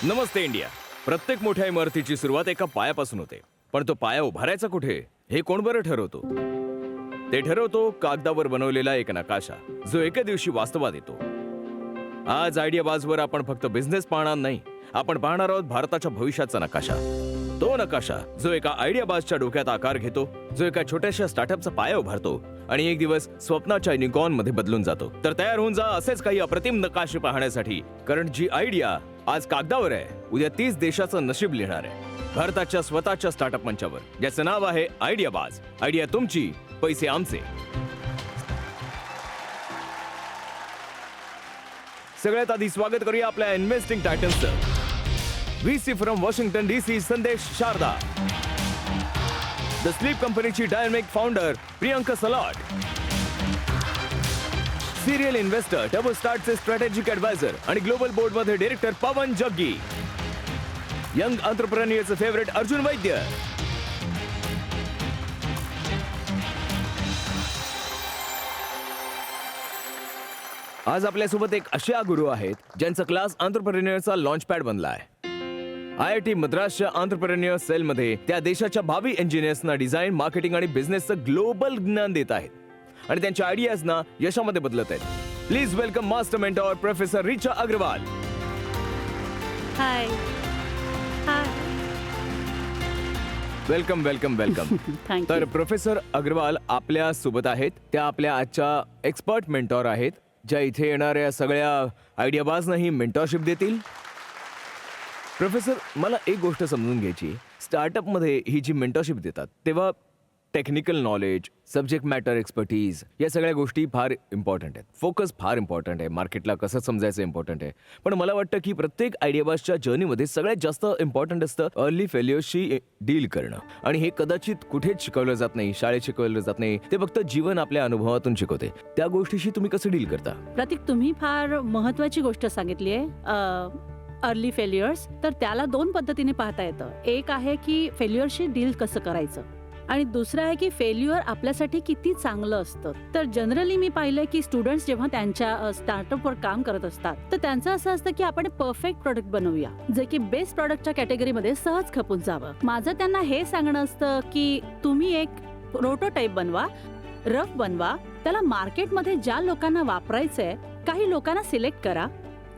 नमस्ते India. प्रत्येक मोठ्या इमारतीची सुरुवात एका पायापासून होते, पण तो पाया उभारायचा कुठे हे कोण बरं ठरवतो? ते ठरवतो कागदावर बनवलेला एक नकाशा, जो एका दिवशी वास्तवात येतो. आज आयडियाबाजवर आपण फक्त बिझनेस पाहणार नाही, आपण पाहणार आहोत भारताच्या भविष्याचा नकाशा. तो नकाशा जो एका आयडियाबाजच्या डोक्यात आकार घेतो, जो एका छोट्याशा स्टार्टअपचा पाया उभारतो आणि एक दिवस स्वप्नाच्या युनिकॉर्न मध्ये बदलून जातो. तर तयार होऊन जा असेच काही अप्रतिम नकाशे पाहण्यासाठी, कारण जी आयडिया आज कागदावर आहे, उद्या 30 देशाचं नशीब लिहिणार आहे. भारताच्या स्वतःच्या स्टार्टअप मंचावर, ज्याचं नाव आहे आयडियाबाज. आयडिया तुमची, पैसे आमचे. सगळ्यात आधी स्वागत करूया आपल्या इन्व्हेस्टिंग टायटन्सचं. VC from Washington DC Sandesh Sharda. The sleep कंपनीची dynamic founder Priyanka Salat. Serial investor turbo स्टार्टचे स्ट्रॅटेजिक ॲडवायझर आणि ग्लोबल बोर्डमध्ये डायरेक्टर पवन जग्गी. यंग एंटरप्रेन्योरचे फेवरेट अर्जुन वैद्य. आज आपल्यासोबत एक अशा गुरु आहेत ज्यांचा क्लास एंटरप्रेन्योरचा लॉन्चपॅड बनला आहे. IIT मद्रासच्या एंटरप्रेन्योर सेलमध्ये त्या देशाच्या भावी इंजिनियर्सना डिझाईन, मार्केटिंग आणि बिझनेसचं ग्लोबल ज्ञान देत आहेत आणि त्यांच्या आयडियाजना यशामध्ये बदलत आहेत. Please welcome master mentor professor Richa Agrawal. Hi. Hi. Welcome welcome welcome. तर प्रोफेसर अग्रवाल आपल्या सोबत आहेत. त्या आपल्या आजच्या एक्सपर्ट मेंटॉर आहेत, ज्या इथे येणाऱ्या सगळ्या आयडियाबाजनाही मेंटॉरशिप देतील. प्रोफेसर, मला एक गोष्ट समजून घ्यायची. स्टार्टअपमध्ये ही जी मेंटरशिप देतात तेव्हा technical knowledge, subject matter expertise या सगळ्या गोष्टी फार इम्पॉर्टंट आहेत. फोकस फार इम्पॉर्टंट आहे. मार्केटला कसं समजायचं इम्पॉर्टंट आहे. पण मला वाटतं की प्रत्येक आयडियाबाजच्या जर्नीमध्ये सगळ्यात जास्त इम्पॉर्टंट असतं अर्ली फेल्युअर्सशी डील करणं. आणि हे कदाचित कुठेच शिकवलं जात नाही, शाळेत शिकवलं जात नाही. ते फक्त जीवन आपल्या अनुभवातून शिकवते. त्या गोष्टीशी तुम्ही कसं डील करता? प्रतीक, तुम्ही फार महत्वाची गोष्ट सांगितली आहे. Early failures. तर त्याला दोन पद्धतीने पाहता येतं. एक आहे की फेल्युअरशी डील कसं करायचं, आणि दुसरं आहे की फेल्युअर आपल्यासाठी किती चांगलं असतं. तर जनरली मी पाहिलंय की स्टुडंट्स जेव्हा त्यांच्या स्टार्टअपवर काम करत असतात, तर त्यांचं असं असतं की आपण परफेक्ट प्रोडक्ट बनवूया, जे की बेस्ट प्रोडक्टच्या कॅटेगरीमध्ये सहज खपून जावं. माझं त्यांना हे सांगणं असतं की तुम्ही एक प्रोटोटाईप बनवा, रफ बनवा, त्याला मार्केटमध्ये ज्या लोकांना वापरायचंय काही लोकांना सिलेक्ट करा,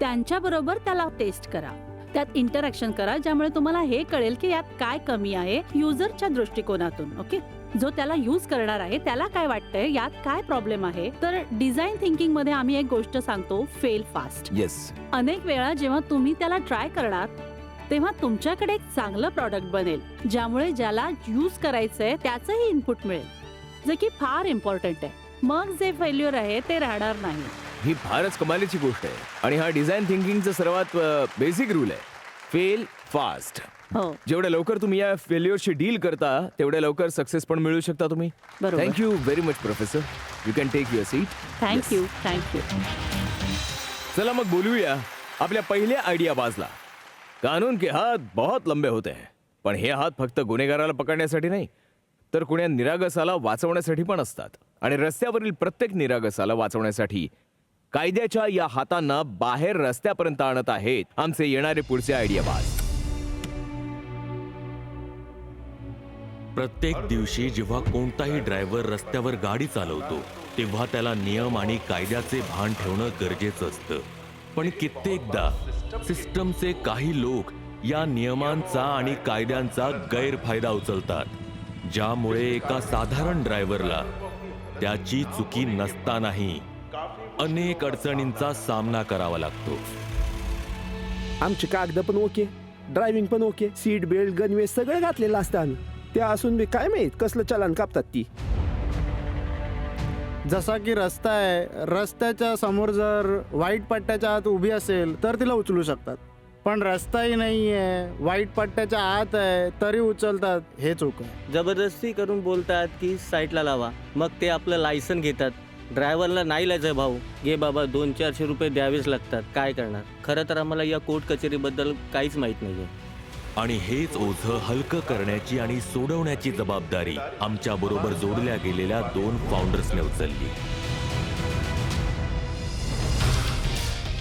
त्यांच्याबरोबर त्याला टेस्ट करा, त्यात इंटरॅक्शन करा, ज्यामुळे तुम्हाला हे कळेल की यात काय कमी आहे युजरच्या दृष्टिकोनातून. ओके, जो त्याला यूज करणार आहे त्याला काय वाटतंय, यात काय प्रॉब्लेम आहे. तर डिझाईन थिंकिंग मध्ये आम्ही एक गोष्ट सांगतो, फेल फास्ट. येस. अनेक वेळा जेव्हा तुम्ही त्याला ट्राय करणार तेव्हा तुमच्याकडे एक चांगलं प्रॉडक्ट बनेल, ज्यामुळे ज्याला यूज करायचंय त्याचंही इनपुट मिळेल, जे की फार इम्पॉर्टंट आहे. मग जे फेल्युअर आहे ते राहणार नाही. ही फारच कमालीची गोष्ट आहे. आणि हा डिझाईन थिंकिंगचा सर्वात बेसिक रूल आहे, फेल फास्ट. हो, जेवढ्या लवकर तुम्ही या फेल्युअरशी डील करता तेवढ्या लवकर सक्सेस पण मिळू शकता तुम्ही. बरोबर. Thank you very much professor. You can take your seat. Thank you. Thank you. चला मग बोलूया आपल्या पहिल्या आयडियाबाजला. कानून के हात बहुत लंबे होते हैं, पण हे हात फक्त गुन्हेगाराला पकडण्यासाठी नाही, तर कुण्या निरागसाला वाचवण्यासाठी पण असतात. आणि रस्त्यावरील प्रत्येक निरागसाला वाचवण्यासाठी कायद्याच्या या हातांना बाहेर रस्त्यापर्यंत आणत आहेत आमचे येणारे पुढचे आयडियाबाज. प्रत्येक दिवशी जेव्हा कोणताही ड्रायव्हर रस्त्यावर गाडी चालवतो, तेव्हा त्याला नियम आणि कायद्याचे भान ठेवणं गरजेचं असतं. पण कित्येकदा सिस्टमचे काही लोक या नियमांचा आणि कायद्यांचा गैरफायदा उचलतात, ज्यामुळे एका साधारण ड्रायव्हरला त्याची चुकी नसतानाही अनेक अडचणींचा सामना करावा लागतो. आमची कागद पण ओके, ड्रायव्हिंग पण ओके, सीट बेल्ट, गनवे सगळं घातलेलं असतं आम्ही. त्या असून बी काय माहित कसलं चलान कापतात ती. जसा की रस्ता आहे, रस्त्याच्या समोर जर वाईट पट्ट्याच्या आत उभी असेल तर तिला उचलू शकतात, पण रस्ताही नाही आहे, वाईट पट्ट्याच्या आत आहे तरी उचलतात. हे चूक आहे. जबरदस्ती करून बोलतात की साईडला लावा, मग ते आपलं लायसन घेतात. ड्रायव्हरला नाही लायचं, भाऊ घे बाबा, 200-400 रुपये द्यावेच लागतात, काय करणार. खरं तर आम्हाला या कोर्ट कचेरीबद्दल काहीच माहीत नाही आहे. आणि हेच ओझं हलकं करण्याची आणि सोडवण्याची जबाबदारी आमच्या बरोबर जोडल्या गेलेल्या 2 फाउंडर्सने उचलली.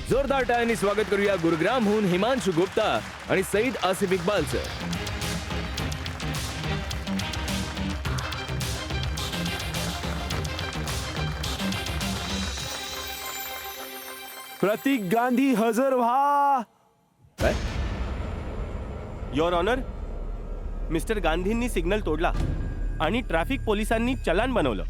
जोरदार टाळ्यांनी स्वागत करूया गुरुग्रामहून हिमांशु गुप्ता आणि सईद आसिफ इक्बालचं. प्रतीक गांधी हजर व्हा. काय? युअर ऑनर, मिस्टर गांधींनी सिग्नल तोडला आणि ट्रॅफिक पोलिसांनी चलान बनवलं.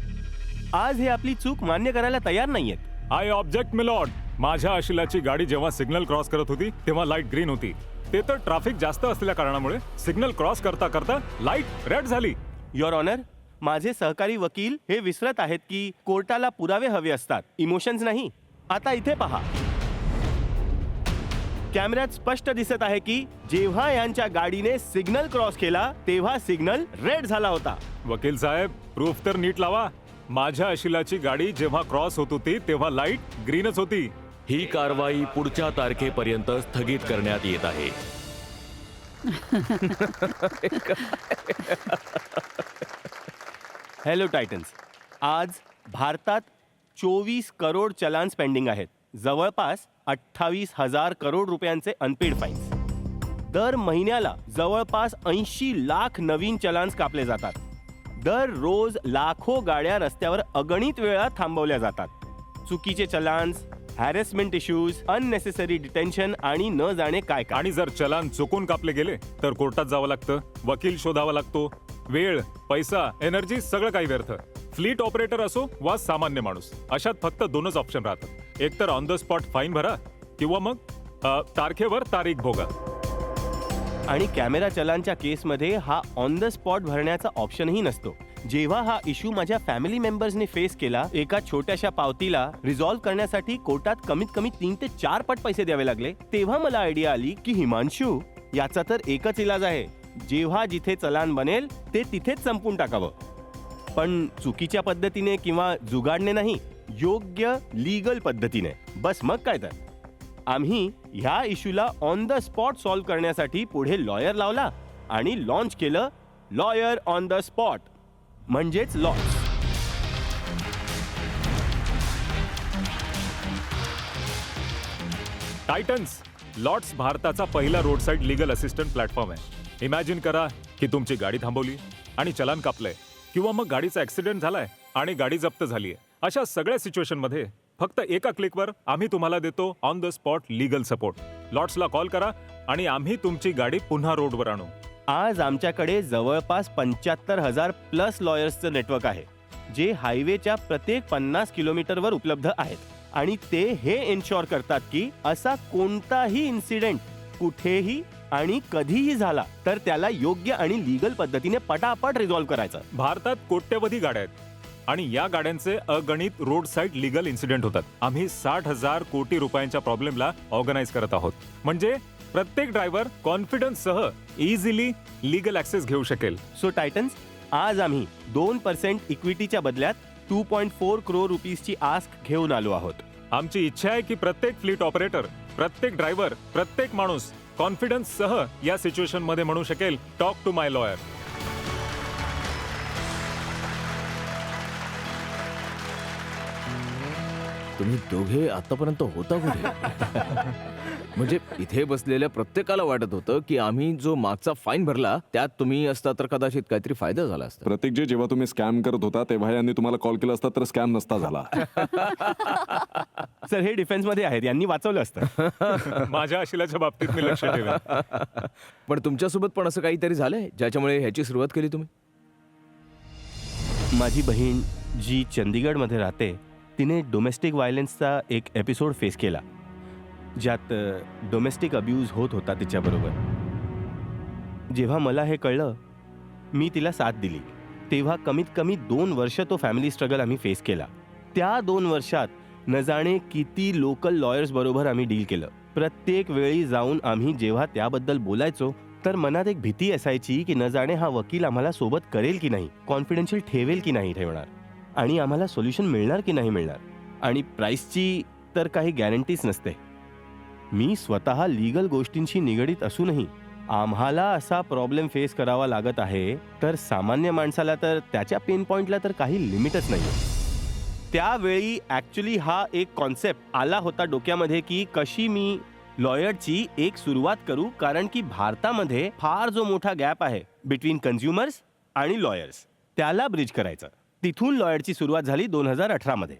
आज हे आपली चूक मान्य करायला तयार नाहीयेत. I object my lord. माझ्या आशिलाची गाडी जेव्हा सिग्नल क्रॉस करत होती तेव्हा लाईट ग्रीन होती. ते तर ट्रॅफिक जास्त असलेल्या कारणामुळे सिग्नल क्रॉस करता करता लाईट रेड झाली. युअर ऑनर, माझे सहकारी वकील हे विसरत आहेत की कोर्टाला पुरावे हवे असतात, इमोशन्स नाही. आता इथे पहा, कॅमेऱ्यात स्पष्ट दिसत आहे की जेव्हा यांच्या गाडीने सिग्नल क्रॉस केला तेव्हा सिग्नल रेड झाला होता. वकील साहेब, प्रूफ तर नीट लावा. माझ्या आशिलाची गाडी जेव्हा क्रॉस होत होती तेव्हा लाईट ग्रीनच होती. ही कारवाई पुढच्या तारखेपर्यंत स्थगित करण्यात येत आहे. हॅलो टायटन्स, आज भारतात 24 करोड चलान्स पेंडिंग आहेत. जवळपास 28,000 करोड रुपयांचे अनपेड फाईन्स. दर महिन्याला जवळपास 80 लाख नवीन चलान्स कापले जातात. दररोज लाखो गाड्या रस्त्यावर अगणित वेळा थांबवल्या जातात. चुकीचे challans, harassment issues, unnecessary detention आणि न जाणे काय काय. आणि जर चलान चुकून कापले गेले तर कोर्टात जावं लागतं, वकील शोधावा लागतो. वेळ, पैसा, एनर्जी सगळं काही व्यर्थ. फ्लीट ऑपरेटर असो वा सामान्य माणूस, अशात फक्त दोनच ऑप्शन राहतात. एक तर ऑन द स्पॉट फाईन भरा किंवा मग तारखेवर तारीख भोगा. आणि कॅमेरा चलानच्या केसमध्ये हा ऑन द स्पॉट भरण्याचा ऑप्शनही नसतो. जेव्हा हा इश्यू माझ्या फॅमिली मेंबर्सने फेस केला, एका छोट्याशा पावतीला रिझॉल्व्ह करण्यासाठी कोर्टात कमीत कमी 3 ते 4 पट पैसे द्यावे लागले. तेव्हा मला आयडिया आली की हिमांशू, याचा तर एकच इलाज आहे. जेव्हा जिथे चलान बनेल ते तिथेच संपून टाकावं. पण चुकीच्या पद्धतीने किंवा जुगाडणे नाही, योग्य लीगल पद्धतीने. बस मग काय तर. आम्ही ह्या इश्यूला ऑन द स्पॉट सॉल्व्ह करण्यासाठी पुढे लॉयर लावला आणि लॉन्च केलं लॉयर ऑन द स्पॉट, म्हणजेच लॉन्च. टायटन्स, लॉट्स भारताचा पहिला road side legal assistant platform आहे. इमॅजिन करा की तुमची गाडी थांबवली आणि चलान कापलंय, किंवा मग गाडीचा ऍक्सिडेंट झालाय आणि गाडी जप्त झालीय. अशा सगळ्या सिच्युएशन मध्ये फक्त एका क्लिकवर आम्ही तुम्हाला देतो on the spot legal support. लॉट्सला कॉल करा आणि आम्ही तुमची गाडी पुन्हा रोडवर आणू. आज आमच्याकडे जवळपास 75,000 प्लस लॉयर्सचं नेटवर्क आहे, जे हायवेच्या प्रत्येक 50 किलोमीटरवर उपलब्ध आहेत. आणि ते हे एन्शॉर करतात की असा कोणताही इन्सिडेंट कुठेही आणि कधीही झाला तर त्याला योग्य आणि लीगल पद्धतीने पटापट रिझॉल्व्ह करायचं. भारतात कोट्यवधी गाड्या आहेत आणि या गाड्यांचे अगणित रोड साईड लीगल इन्सिडेंट होतात. आम्ही 60,000 कोटी रुपयांच्या प्रॉब्लेमला ऑर्गनाइज करत आहोत, म्हणजे प्रत्येक ड्रायव्हर कॉन्फिडन्स सह इझिली लीगल ऍक्सेस घेऊ शकेल. सो टायटन्स, आज आम्ही 2% इक्विटीच्या बदल्यात 2.4 करोड रुपीजची आस्क घेऊन आलो आहोत. आमची इच्छा आहे की प्रत्येक फ्लीट ऑपरेटर, प्रत्येक ड्रायव्हर, प्रत्येक माणूस कॉन्फिडन्स सह या सिच्युएशन मध्ये म्हणू शकेल, टॉक टू माय लॉयर. तुम्ही दोघे आतापर्यंत होता कुठे? म्हणजे इथे बसलेल्या प्रत्येकाला वाटत होतं की आम्ही जो मागचा फाईन भरला त्यात तुम्ही असता तर कदाचित काहीतरी फायदा झाला असता. प्रत्येकजी, जेव्हा तुम्ही स्कॅम करत होता तेव्हा यांनी तुम्हाला कॉल केला असता तर स्कॅम नसता झाला. सर, हे डिफेन्स मध्ये आहेत, यांनी वाचवलं असतं. माझ्या आशिलाच्या बाबतीत मी लक्ष ठेवेन. पण तुमच्यासोबत पण असं काहीतरी झालंय ज्याच्यामुळे ह्याची सुरुवात केली तुम्ही? माझी बहीण जी चंदीगडमध्ये राहते, तिने डोमेस्टिक व्हायलन्सचा एक एपिसोड फेस केला, ज्यात डोमेस्टिक अब्यूज होत होता तिच्याबरोबर. जेव्हा मला हे कळलं, मी तिला साथ दिली. तेव्हा कमीत कमी 2 वर्ष तो फॅमिली स्ट्रगल आम्ही फेस केला. त्या 2 वर्षात न जाणे किती लोकल लॉयर्स बरोबर आम्ही डील केलं. प्रत्येक वेळी जाऊन आम्ही जेव्हा त्याबद्दल बोलायचो तर मनात एक भीती असायची की न जाणे हा वकील आम्हाला सोबत करेल की नाही, कॉन्फिडेन्शियल ठेवेल की नाही ठेवणार, आणि आम्हाला सोल्युशन मिळणार की नाही मिळणार. आणि प्राइसची तर काही गॅरंटीच नसते. मी स्वतः लीगल गोष्टींशी निगडीत असूनही आम्हाला असा प्रॉब्लेम फेस करावा लागत आहे, तर सामान्य माणसाला तर त्याच्या पेन पॉइंटला तर काही लिमिटच नाही. त्यावेळी ॲक्च्युली हा एक कॉन्सेप्ट आला होता डोक्यामध्ये की कशी मी लॉयरची एक सुरुवात करू, कारण की भारतामध्ये फार जो मोठा गॅप आहे बिटवीन कन्झ्युमर्स आणि लॉयर्स, त्याला ब्रिज करायचं. तिथून लॉयरची सुरुवात झाली 2018 मध्ये.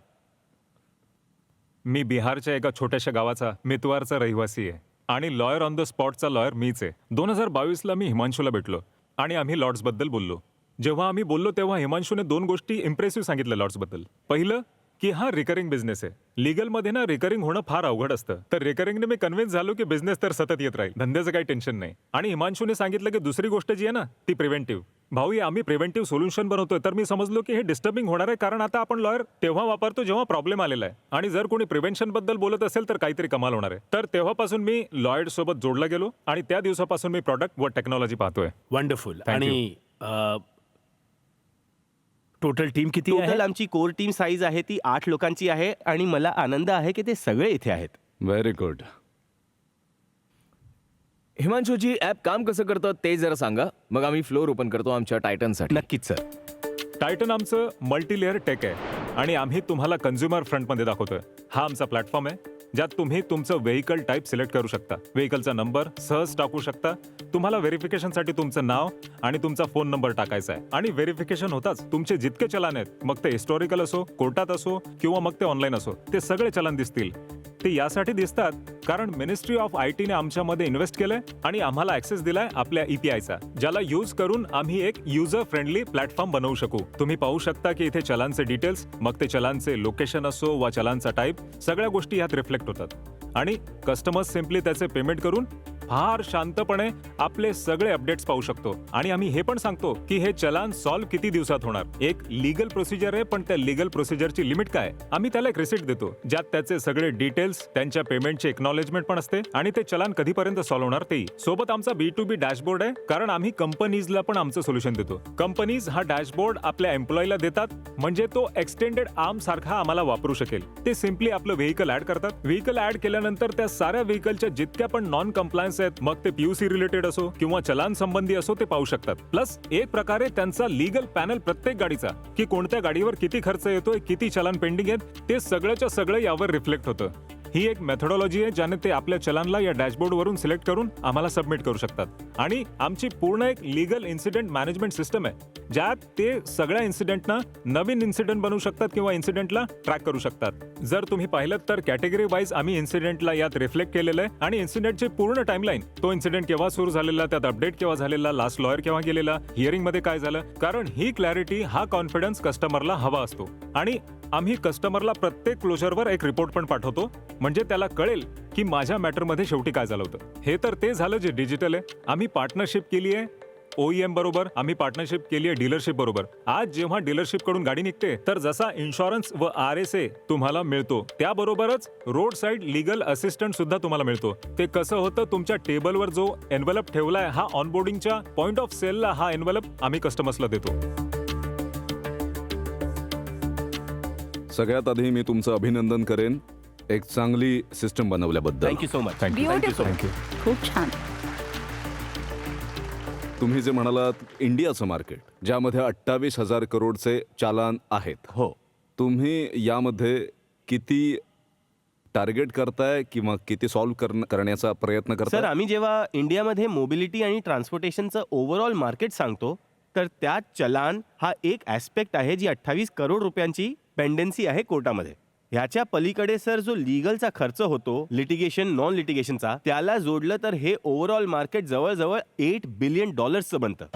मी बिहारच्या एका छोट्याशा गावाचा मितवारचा रहिवासी आहे आणि लॉयर ऑन द स्पॉटचा लॉयर मीच आहे. 2022ला मी हिमांशूला भेटलो आणि आम्ही लॉर्ड्सबद्दल बोललो. जेव्हा आम्ही बोललो तेव्हा हिमांशूने 2 गोष्टी इम्प्रेसिव्ह सांगितल्या लॉर्ड्सबद्दल. पहिलं की हा रिकरिंग बिझनेस आहे. लीगलमध्ये ना रिकरिंग होणं फार अवघड असतं. तर रिकरिंगने मी कन्व्हिन्स झालो की बिझनेस तर सतत येत राहील, धंद्याचं काही टेन्शन नाही. आणि हिमांशूने सांगितलं की दुसरी गोष्ट जी आहे ना ती प्रिव्हेंटिव्ह. भाऊ हे आम्ही प्रिव्हेंटिव्ह सोल्युशन बनवतोय. तर मी समजलो की हे डिस्टर्बिंग होणार आहे, कारण आता आपण लॉयर तेव्हा वापरतो जेव्हा प्रॉब्लेम आलेला आहे, आणि जर कोणी प्रिव्हेन्शन बद्दल बोलत असेल तर काहीतरी कमाल होणार आहे. तर तेव्हापासून मी लॉयर सोबत जोडला गेलो आणि त्या दिवसापासून मी प्रॉडक्ट व टेक्नॉलॉजी पाहतोय. वंडरफुल. Thank आणि टोटल टीम किती आहे? टोटल आमची कोर टीम साईज आहे ती 8 लोकांची आहे आणि मला आनंद आहे की ते सगळे इथे आहेत. Very good. हिमांशूजी ॲप काम कसं करतं ते जरा सांगा, मग आम्ही फ्लोर ओपन करतो आमच्या टायटनसाठी. नक्कीच सर. टायटन आमचं मल्टीलेअर टेक आहे आणि आम्ही तुम्हाला कन्झ्युमर फ्रंटमध्ये दाखवतोय. हा आमचा प्लॅटफॉर्म आहे ज्यात तुम्ही तुमचं व्हेकल टाईप सिलेक्ट करू शकता, व्हेकलचा नंबर सहज टाकू शकता. तुम्हाला व्हेरिफिकेशनसाठी तुमचं नाव आणि तुमचा फोन नंबर टाकायचा आहे आणि व्हेरिफिकेशन होताच तुमचे जितके चलान आहेत, मग ते हिस्टॉरिकल असो, कोर्टात असो किंवा मग ते ऑनलाईन असो, ते सगळे चलान दिसतील. ते यासाठी दिसतात कारण मिनिस्ट्री ऑफ IT ने आमच्यामध्ये इन्व्हेस्ट केलंय आणि आम्हाला ऍक्सेस दिलाय आपल्या EPIचा, ज्याला यूज करून आम्ही एक युजर फ्रेंडली प्लॅटफॉर्म बनवू शकू. तुम्ही पाहू शकता की इथे चलानचे डिटेल्स, मग ते चलानचे लोकेशन असो वा चलानचा टाईप, सगळ्या गोष्टी यात रिफ्लेक्ट होतात आणि कस्टमर्स सिम्पली त्याचे पेमेंट करून फार शांतपणे आपले सगळे अपडेट्स पाहू शकतो. आणि आम्ही हे पण सांगतो की हे चलान सॉल्व्ह किती दिवसात होणार. एक लीगल प्रोसिजर आहे, पण त्या लीगल प्रोसिजरची लिमिट काय, आम्ही त्याला एक रिसिप्ट देतो ज्यात त्याचे सगळे डिटेल्स, त्यांच्या पेमेंटचे एक्नॉलेजमेंट पण असते आणि ते चलान कधीपर्यंत सॉल्व्ह होणार तेही. सोबत आमचा B2B डॅशबोर्ड आहे, कारण आम्ही कंपनीजला पण आमचं सोल्युशन देतो. कंपनीज हा डॅशबोर्ड आपल्या एम्प्लॉईला देतात, म्हणजे तो एक्सटेंडेड आर्म सारखा आम्हाला वापरू शकेल. ते सिम्पली आपलं व्हेकल ऍड करतात. व्हेकल ऍड केल्यानंतर त्या साऱ्या व्हेकलच्या जितक्या पण नॉन कम्प्लायन्स आहेत, मग ते PUC रिलेटेड असो किंवा चलान संबंधी असो, ते पाहू शकतात. प्लस एक प्रकारे त्यांचा लीगल पॅनल प्रत्येक गाडीचा, की कोणत्या गाडीवर किती खर्च येतोय, किती चलान पेंडिंग आहेत, ते सगळ्याच्या सगळं यावर रिफ्लेक्ट होतं. ही एक मेथोडॉलॉजी आहे ज्याने ते आपल्या चलानला या डॅशबोर्ड वरून सिलेक्ट करून आम्हाला सबमिट करू शकतात. आणि आमची पूर्ण एक लीगल इन्सिडेंट मॅनेजमेंट सिस्टम आहे ज्यात ते सगळ्या इन्सिडेंटना नवीन इन्सिडेंट बनवू शकतात किंवा इन्सिडेंटला ट्रॅक करू शकतात. जर तुम्ही पाहिलं तर कॅटेगरी वाईज आम्ही इन्सिडेंटला यात रिफ्लेक्ट केलेलं आहे आणि इन्सिडेंटची पूर्ण टाइमलाईन, तो इन्सिडेंट केव्हा सुरू झालेला, त्यात अपडेट केव्हा झालेला, लास्ट लॉयर केव्हा गेलेला, हिअरिंग मध्ये काय झालं, कारण ही क्लॅरिटी, हा कॉन्फिडन्स कस्टमरला हवा असतो. आणि आम्ही कस्टमरला प्रत्येक क्लोजरवर एक रिपोर्ट पण पाठवतो, म्हणजे त्याला कळेल की माझ्या मॅटरमध्ये शेवटी काय झालं होतं. हे तर ते झालं जे डिजिटल आहे. आम्ही पार्टनरशिप केली आहे OEM बरोबर, आम्ही पार्टनरशिप केली आहे डीलरशिप बरोबर. आज जेव्हा डीलरशिप कडून गाडी निघते तर जसा इन्शुरन्स व RSA तुम्हाला मिळतो, त्याबरोबरच रोड साईड लीगल असिस्टंट सुद्धा तुम्हाला मिळतो. ते कसं होतं, तुमच्या टेबलवर जो एन्व्हलप ठेवलाय, हा ऑनबोर्डिंगच्या पॉइंट ऑफ सेलला हा एन्व्हलप आम्ही कस्टमर्सला देतो. सगळ्यात आधी मी तुमचं अभिनंदन करेन एक चांगली सिस्टम बनवल्याबद्दल. Thank you so much. ब्युटिफुल, खूप छान. तुम्ही जे म्हणालात इंडियाचं मार्केट, ज्यामध्ये 28,000 करोडचे चालान आहेत, हो, तुम्ही यामध्ये किती टार्गेट करताय किंवा किती सॉल्व्ह करण्याचा प्रयत्न सर करताय? आम्ही जेव्हा इंडियामध्ये मोबिलिटी आणि ट्रान्सपोर्टेशनचं ओव्हरऑल मार्केट सांगतो, तर त्यात चलान हा एक ॲस्पेक्ट आहे जी 28 करोड रुपयांची पेंडन्सी आहे कोर्टामध्ये. ह्याच्या पलीकडे सर जो लीगलचा खर्च होतो, लिटिगेशन नॉन लिटिगेशनचा, त्याला जोडलं तर हे ओव्हरऑल मार्केट जवळजवळ $8 बिलियन बनतं.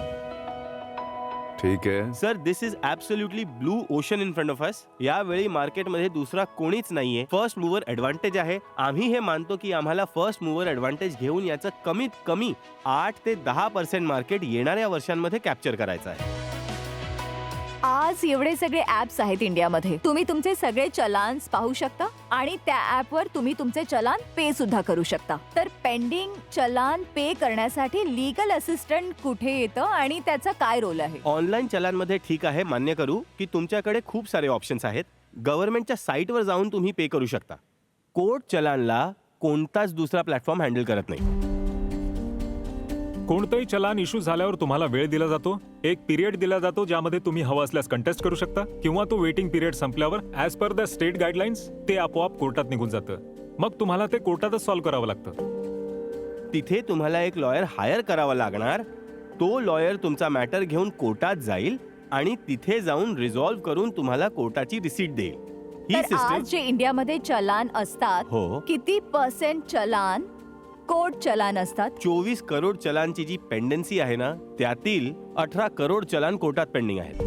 ठीक आहे sir, this is absolutely blue ocean in front of us. यावेळी मार्केटमध्ये दुसरा कोणीच नाहीये. फर्स्ट मूव्हर ॲडव्हान्टेज आहे. आम्ही हे मानतो की आम्हाला फर्स्ट मूव्हर ॲडव्हान्टेज घेऊन याचं कमीत कमी 8 ते 10% मार्केट येणाऱ्या वर्षांमध्ये कॅप्चर करायचं आहे. आज एवढे सगळे ऍप्स आहेत इंडियामध्ये, तुम्ही तुमचे सगळे चलान्स पाहू शकता आणि त्या ऍपवर तुम्ही तुमचे चलान पे सुद्धा करू शकता. तर पेंडिंग चलान पे करण्यासाठी लीगल असिस्टंट कुठे येतं आणि त्याचा काय रोल आहे? ऑनलाईन चलानमध्ये ठीक आहे, मान्य करू की तुमच्याकडे खूप सारे ऑप्शन्स आहेत. गव्हर्नमेंटच्या साईटवर जाऊन तुम्ही पे करू शकता. कोर्ट चलानला कोणताच दुसरा प्लॅटफॉर्म हँडल करत नाही. कोणतंही चलान इश्यू झाल्यावर तुम्हाला वेळ दिला जातो, एक पिरियड दिला जातो ज्यामध्ये तुम्ही हवं असल्यास कंटेस्ट करू शकता, किंवा तो वेटिंग पिरियड संपल्यावर as per the state guidelines ते आपोआप कोर्टात निघून जातं. मग तुम्हाला ते कोर्टातच सॉल्व्ह करावं लागतं. तिथे तुम्हाला एक लॉयर हायर करावा लागणार. तो लॉयर तुमचा मॅटर घेऊन कोर्टात जाईल आणि तिथे जाऊन रिझॉल्व्ह करून तुम्हाला कोर्टाची रिसीट देईल. ही तर सिस्टम आज जे इंडियामध्ये चलान असतात हो. किती % चलान कोर्ट चलान असतात? 24 करोड चलानची जी पेंडन्सी आहे ना, त्यातील 18 करोड चलान कोर्टात पेंडिंग आहेत.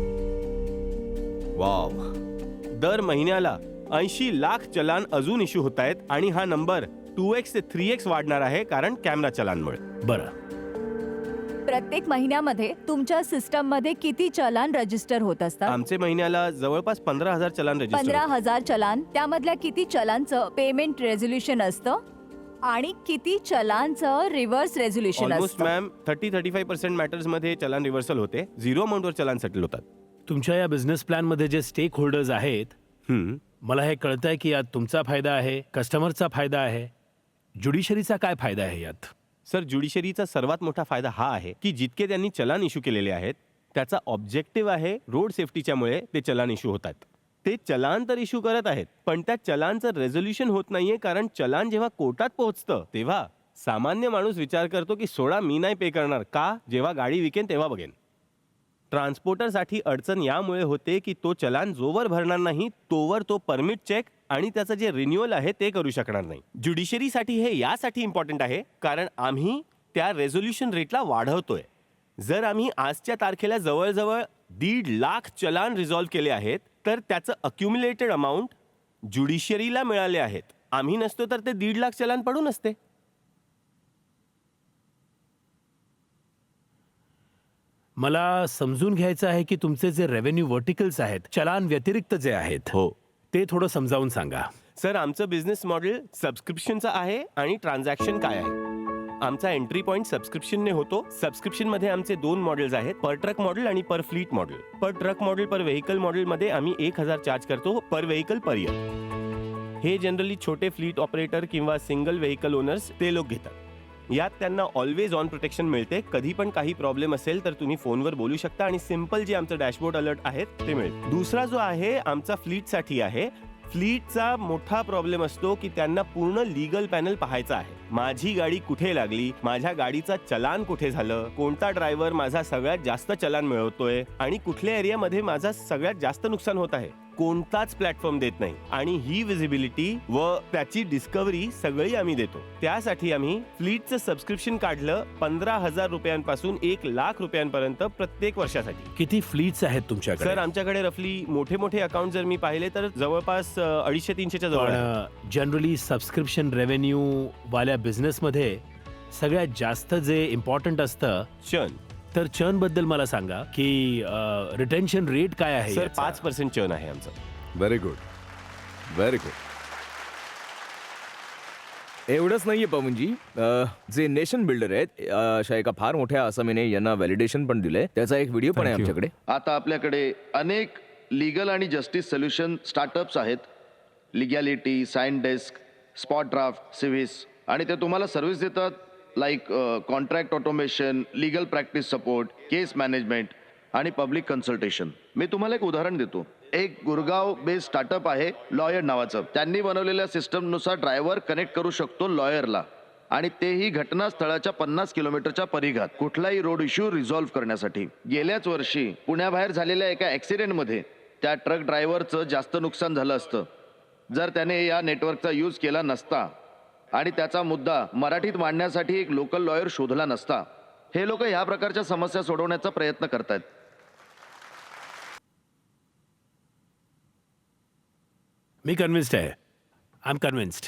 वाव. दर महिन्याला 80 लाख चलान अजून इश्यू होत आहेत आणि हा नंबर 2x ते 3x वाढणार आहे कारण कॅमेरा चलानमुळे. बरं. प्रत्येक महिन्यामध्ये तुमच्या सिस्टम मध्ये किती चलान रजिस्टर होत असतात? आमचे महिन्याला जवळपास 15,000 चलान रजिस्टर 15,000 चलान. त्यामधल्या किती चलानचं पेमेंट रेझोल्युशन असतं आणि किती चलानचं रिव्हर्स रेझोल्युशन ऑलमोस्ट असतं? मॅम 30-35% मॅटर्स मध्ये चलान रिव्हर्सल होते. 0 अमाऊंटवर चलान सेटल होतात. तुमच्या या बिझनेस प्लॅन मध्ये जे स्टेक होल्डर्स आहेत, मला हे कळतंय की यात तुमचा फायदा आहे, कस्टमरचा फायदा आहे, ज्युडिशरीचा काय फायदा आहे यात? सर, ज्युडिशरीचा सर्वात मोठा फायदा हा आहे की जितके त्यांनी चलान इश्यू केलेले आहेत त्याचा ऑब्जेक्टिव्ह आहे रोड सेफ्टीच्यामुळे ते चलान इश्यू होतात. ते चलान तर इश्यू करत आहेत पण त्या चलानचं रेझोल्युशन होत नाहीये कारण चलान जेव्हा कोर्टात पोहोचतं तेव्हा सामान्य माणूस विचार करतो की सोडा, मी नाही पे करणार. का? जेव्हा गाडी विकेन तेव्हा बघेन. ट्रान्सपोर्टरसाठी अडचण यामुळे होते की तो चलान जोवर भरणार नाही तोवर तो परमिट चेक आणि त्याचं जे रिन्युअल आहे ते करू शकणार नाही. ज्युडिशरीसाठी हे यासाठी इम्पॉर्टंट आहे कारण आम्ही त्या रेझोल्युशन रेटला वाढवतोय. जर आम्ही आजच्या तारखेला जवळजवळ 1.5 लाख चलान रिझॉल्व्ह केले आहेत तर त्याचं अक्युम्युलेटेड अमाऊंट ज्युडिशरीला मिळाले आहेत. आम्ही नसतो तर ते 1.5 लाख चलान पडून असते. मला समजून घ्यायचं आहे की तुमचे जे रेव्हेन्यू व्हर्टिकल्स आहेत, चलान व्यतिरिक्त जे आहेत, हो ते थोडं समजावून सांगा. सर, आमचं बिझनेस मॉडेल सबस्क्रिप्शनचं आहे आणि ट्रान्झॅक्शन काय आहे. आमचा एंट्री पॉईंट सबस्क्रिप्शनने होतो. सबस्क्रिप्शनमध्ये आमचे 2 मॉडेल्स आहेत, पर ट्रक मॉडेल आणि पर फ्लीट मॉडेल. पर ट्रक मॉडेल पर व्हेकल मॉडेलमध्ये आम्ही 1,000 चार्ज करतो पर व्हेकल पर इयर. हे जनरली छोटे फ्लीट ऑपरेटर किंवा सिंगल व्हेकल ओनर्स ते लोक घेतात. यात त्यांना ऑलवेज ऑन प्रोटेक्शन मिळते. कधी पण काही प्रॉब्लेम असेल तर तुम्ही फोनवर बोलू शकता आणि सिंपल जे आमचं डॅशबोर्ड अलर्ट आहेत ते मिळेल. दुसरा जो आहे आमचा फ्लीटसाठी आहे. फ्लीटचा मोठा प्रॉब्लेम असतो की त्यांना पूर्ण लीगल पॅनल पाहायचा आहे. माझी गाडी कुठे लागली, माझ्या गाडीचा चलान कुठे झालं, कोणता ड्रायव्हर माझा सगळ्यात जास्त चलान मिळवतोय आणि कुठल्या एरियामध्ये माझा सगळ्यात जास्त नुकसान होत आहे. कोणताच प्लॅटफॉर्म देत नाही आणि ही विजिबिलिटी व त्याची डिस्कव्हरी सगळी आम्ही देतो. त्यासाठी आम्ही फ्लीटचं सबस्क्रिप्शन काढलं 15,000 रुपयांपासून 1 लाख रुपयांपर्यंत प्रत्येक वर्षासाठी. किती फ्लीट्स आहेत तुमच्याकडे? सर, आमच्याकडे रफली मोठे अकाउंट जर मी पाहिले तर जवळपास 250-300च्या जवळ आहे. पण जनरली सबस्क्रिप्शन रेव्हेन्यू वाल्या बिझनेसमध्ये सगळ्यात जास्त जे इम्पॉर्टंट असतं चर्न. तर चर्न बद्दल मला सांगा की रिटेन्शन रेट काय आहे? सर, याचा? 5% चर्न आहे आमचं. Very good, very good. एवढंच नाहीये पवनजी, जे नेशन बिल्डर आहेत अशा एका फार मोठ्या आसामीने यांना व्हॅलिडेशन पण दिलंय. त्याचा एक व्हिडिओ पण आहे आमच्याकडे. आता आपल्याकडे अनेक लीगल आणि जस्टिस सोल्युशन स्टार्टअप्स आहेत. Legality, Sign Desk, Spot Draft, Civis, आणि ते तुम्हाला सर्व्हिस देतात like contract automation, legal practice support, case management आणि पब्लिक कन्सल्टेशन. मी तुम्हाला एक उदाहरण देतो. एक गुरगाव बेस्ड स्टार्टअप आहे लॉयर नावाचं. त्यांनी बनवलेल्या सिस्टमनुसार ड्रायव्हर कनेक्ट करू शकतो लॉयरला आणि तेही घटनास्थळाच्या 50 किलोमीटरच्या परिघात कुठलाही रोड इश्यू रिझॉल्व्ह करण्यासाठी. गेल्याच वर्षी पुण्याबाहेर झालेल्या एका ॲक्सिडेंटमध्ये त्या ट्रक ड्रायव्हरचं जास्त नुकसान झालं असतं जर त्याने या नेटवर्कचा यूज केला नसता आणि त्याचा मुद्दा मराठीत मांडण्यासाठी एक लोकल लॉयर शोधला नसता. हे लोक ह्या प्रकारच्या समस्या सोडवण्याचा प्रयत्न करतात. मी कन्व्हिन्स्ड आहे. I am convinced.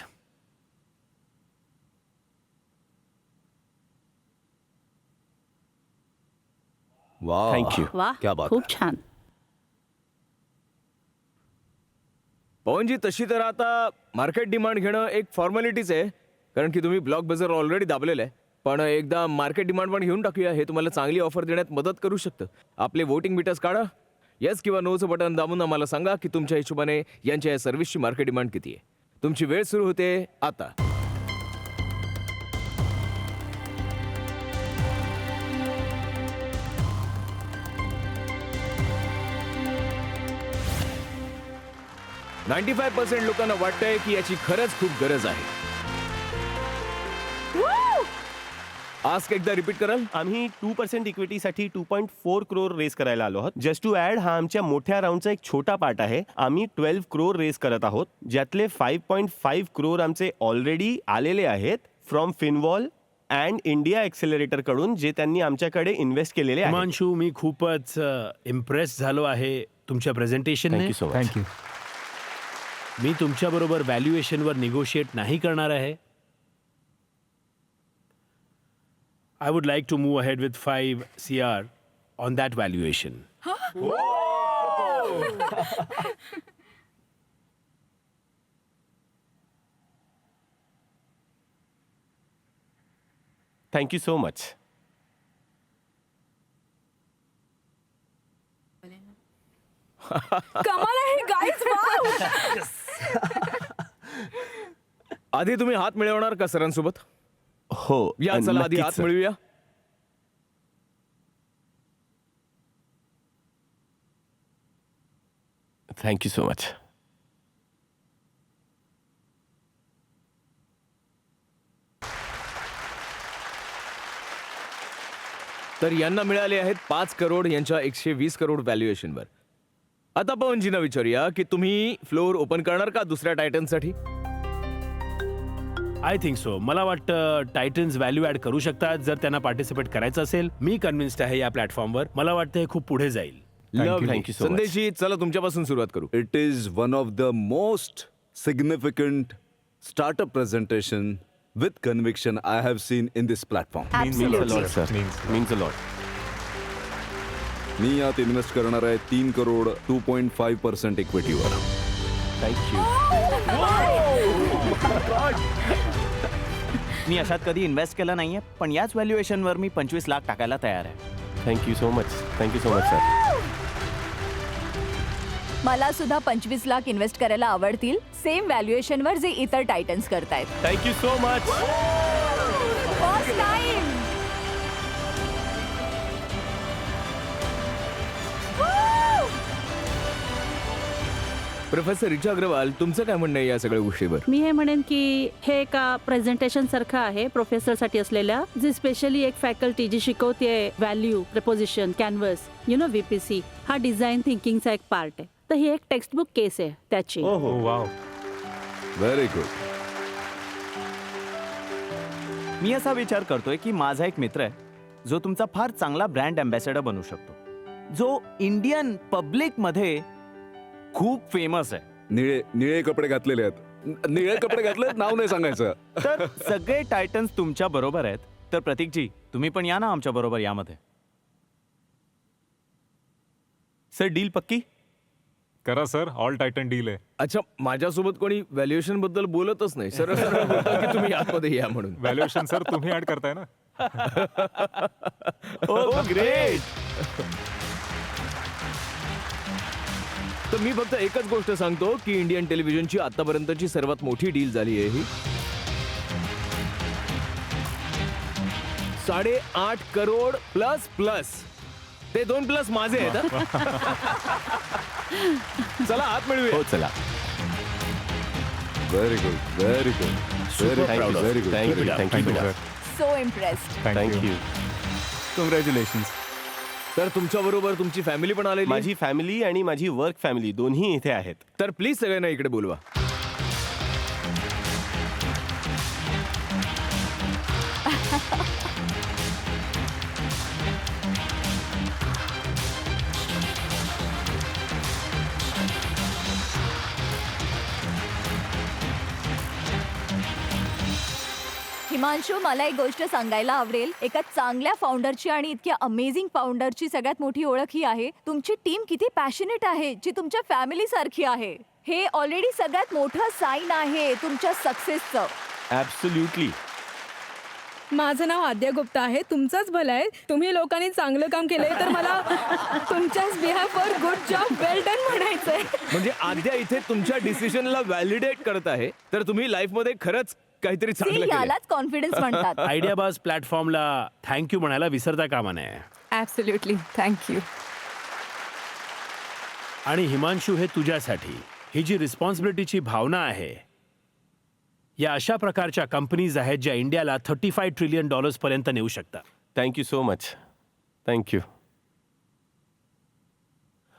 Wow. Thank you. वा, क्या बात खूप छान. पवनजी, तशी तर आता मार्केट डिमांड घेणं एक फॉर्मॅलिटीच आहे कारण की तुम्ही ब्लॉक बझर ऑलरेडी दाबलेलं आहे. पण एकदा मार्केट डिमांड पण घेऊन टाकूया. हे तुम्हाला चांगली ऑफर देण्यात मदत करू शकतं. आपले वोटिंग मीटर्स काढा. येस किंवा नोचं बटन दाबून आम्हाला सांगा की तुमच्या हिशोबाने यांच्या या सर्व्हिसची मार्केट डिमांड किती आहे. तुमची वेळ सुरू होते आता. 95% लोकांना वाटतंय की याची खरंच खूप गरज आहे. आस्क एकदा रिपीट कराल? आम्ही 2% इक्विटीसाठी 2.4 करोड रेस करायला आलो आहोत. जस्ट टू ॲड, हा आमच्या मोठ्या राऊंडचा एक छोटा पार्ट आहे. आम्ही 12 करोड रेस करत आहोत, ज्यातले 5.5 करोड आमचे ऑलरेडी आलेले आहेत फ्रॉम फिनवॉल अँड इंडिया एक्सेलरेटर कडून, जे त्यांनी आमच्याकडे इन्व्हेस्ट केलेले आहे. हिमांशू, मी खूपच इम्प्रेस झालो आहे तुमच्या प्रेझेंटेशनने. Thank you so much. मी तुमच्याबरोबर व्हॅल्युएशनवर निगोशिएट नाही करणार आहे. I would like to move ahead with 5 CR on that valuation. Thank you so much. कमाल आहे गाईज. आधी तुम्ही हात मिळवणार का सरांसोबत? हो, या चला आधी हात मिळवूया. Thank you so much. तर यांना मिळाले आहेत 5 करोड यांच्या 120 करोड व्हॅल्युएशनवर. आता पवनजींना विचारूया की तुम्ही फ्लोअर ओपन करणार का दुसऱ्या टायटनसाठी? I think so. मला वाटतं टायटन्स व्हॅल्यू ॲड करू शकतात जर त्यांना पार्टिसिपेट करायचं असेल. मी कन्व्हिन्स्ड आहे या प्लॅटफॉर्मवर. मला वाटतं हे खूप पुढे जाईल. Lovely. Thank you so much. संदेशजी, चला तुमच्यापासून सुरुवात करू. It is one of the most significant startup presentation with conviction I have seen in this platform. Absolutely. Sir, means a lot. मी यात इन्व्हेस्ट करणार आहे 3 करोड 2.5% इक्विटीवर. थँक्यू. मी अशात कधी इन्व्हेस्ट केला नाहीये, पण याच व्हॅल्युएशनवर मी 25 लाख टाकायला तयार आहे. Thank you so much. Thank you so much sir. मला सुद्धा 25 लाख इन्व्हेस्ट करायला आवडतील, सेम व्हॅल्युएशनवर जे इतर टायटन्स करतायत. Thank you so much. First time. Professor Richa Agrawal, तुमचं काय म्हणणं आहे या सगळ्या गोष्टीवर? मी हे म्हणेन की हे एका प्रेझेंटेशन सारखं आहे प्रोफेसरसाठी असलेल्या, जे स्पेशली एक फॅकल्टी जी शिकवते व्हॅल्यू, प्रपोजिशन, कॅनव्हस, VPC, हा डिझाईन थिंकिंगचा एक पार्ट आहे. तर ही एक टेक्स्टबुक केस आहे त्याची. वाव. Very good. मी असा विचार करतोय की माझा एक मित्र आहे जो तुमचा फार चांगला ब्रँड अँबॅसेडर बनू शकतो, जो इंडियन पब्लिक मध्ये खूप फेमस आहे. निळे कपडे घातलेले आहेत. निळे कपडे घातले, नाव नाही सांगायचं. तर सगळे टायटन्स तुमच्या बरोबर आहेत, तर प्रतीकजी तुम्ही पण या ना आमच्या बरोबर यामध्ये. सर, डील पक्की? करा सर, ऑल टायटन डील आहे. अच्छा, माझ्यासोबत कोणी व्हॅल्युएशन बद्दल बोलतच नाही. सरळ सरळ बोलतात की तुम्ही आतमध्ये या म्हणून. व्हॅल्युएशन सर तुम्ही ऍड करताय ना. Oh, great. तर मी फक्त एकच गोष्ट सांगतो की इंडियन टेलिव्हिजनची आतापर्यंतची सर्वात मोठी डील झाली आहे ही. 8.5 करोड प्लस. ते 2+ माझे आहेत. चला आत मिळूया. हो, चला. Very good. Very good. Very good. Thank you. So impressed. Thank you. Congratulations. तर तुमच्या बरोबर तुमची फॅमिली पण आलेली आहे? माझी फॅमिली आणि माझी वर्क फॅमिली दोन्ही इथे आहेत. तर प्लीज सगळ्यांना इकडे बोलवा. हिमांशू, मला एक गोष्ट सांगायला आवडेल. एका चांगल्या फाउंडरची आणि इतक्या अमेझिंग फाउंडरची सगळ्यात मोठी ओळख ही आहे तुमची टीम किती पॅशनेट आहे, जी तुमच्या फॅमिली सारखी आहे. हे ऑलरेडी सगळ्यात मोठं साईन आहे तुमच्या सक्सेसचं. ॲब्सोल्युटली. माझं नाव आद्या गुप्ता आहे. तुमचंच भलं आहे. तुम्ही लोकांनी चांगलं काम केलंय तर मला तुमच्याच बिहाफवर गुड जॉब, वेल डन म्हणायचंय. म्हणजे आद्या इथे तुमच्या डिसिजनला व्हॅलिडेट करत आहे, तर तुम्ही लाईफ मध्ये खरंच काहीतरी चांगलं केलं. यालाच कॉन्फिडन्स म्हणतात. आयडियाबाज प्लॅटफॉर्मला थँक्यू म्हणायला विसरता कामा नये. ॲब्सोल्युटली. थँक्यू. आणि हिमांशू, हे तुझ्यासाठी. ही जी रिस्पॉन्सिबिलिटीची भावना आहे, या अशा प्रकारच्या कंपनीज आहेत ज्या इंडियाला $35 ट्रिलियन पर्यंत नेऊ शकतात. Thank you so much. थँक्यू.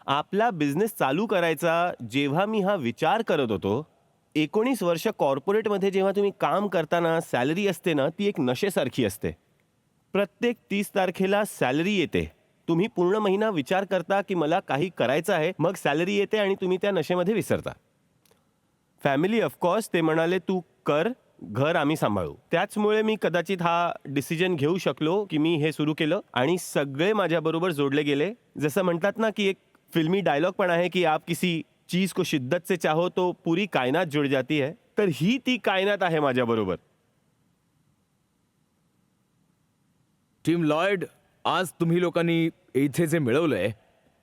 आपला बिझनेस चालू करायचा जेव्हा मी हा विचार करत होतो, 19 वर्ष कॉर्पोरेटमध्ये जेव्हा तुम्ही काम करताना सॅलरी असते ना, ती एक नशेसारखी असते. प्रत्येक 30 तारखेला सॅलरी येते. तुम्ही पूर्ण महिना विचार करता की मला काही करायचं आहे, मग सॅलरी येते आणि तुम्ही त्या नशेमध्ये विसरता. फॅमिली ऑफकोर्स ते म्हणाले तू कर, घर आम्ही सांभाळू. त्याचमुळे मी कदाचित हा डिसिजन घेऊ शकलो की मी हे सुरू केलं आणि सगळे माझ्याबरोबर जोडले गेले. जसं म्हणतात ना की एक फिल्मी डायलॉग पण आहे की आप किसी चीज को शिद्दत से चाहो तो पूरी कायनात जुड़ जाती है. तर ही ती कायनात आहे माझ्याबरोबर. टीम लॉयड, आज तुम्ही लोकांनी इथे जे मिळवलंय,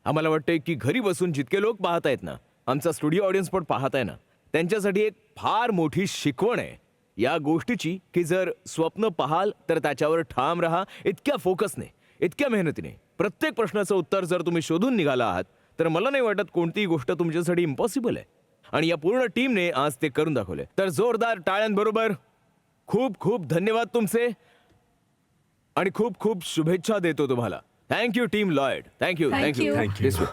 आम्हाला वाटतंय की घरी बसून जितके लोक पाहतायत ना, आमचा स्टुडिओ ऑडियन्स पण पाहताय ना, त्यांच्यासाठी एक फार मोठी शिकवण आहे या गोष्टीची की जर स्वप्न पाहाल तर त्याच्यावर ठाम राहा. इतक्या फोकसने, इतक्या मेहनतीने प्रत्येक प्रश्नाचं उत्तर जर तुम्ही शोधून निघाला आहात तर मला नाही वाटत कोणतीही गोष्ट तुमच्यासाठी इम्पॉसिबल आहे. आणि या पूर्ण टीमने आज ते करून दाखवले. तर जोरदार टाळ्यांबरोबर खूप खूप धन्यवाद तुमचे आणि खूप खूप शुभेच्छा देतो तुम्हाला. Thank you team Lloyd. Thank you. Thank you. Thank you.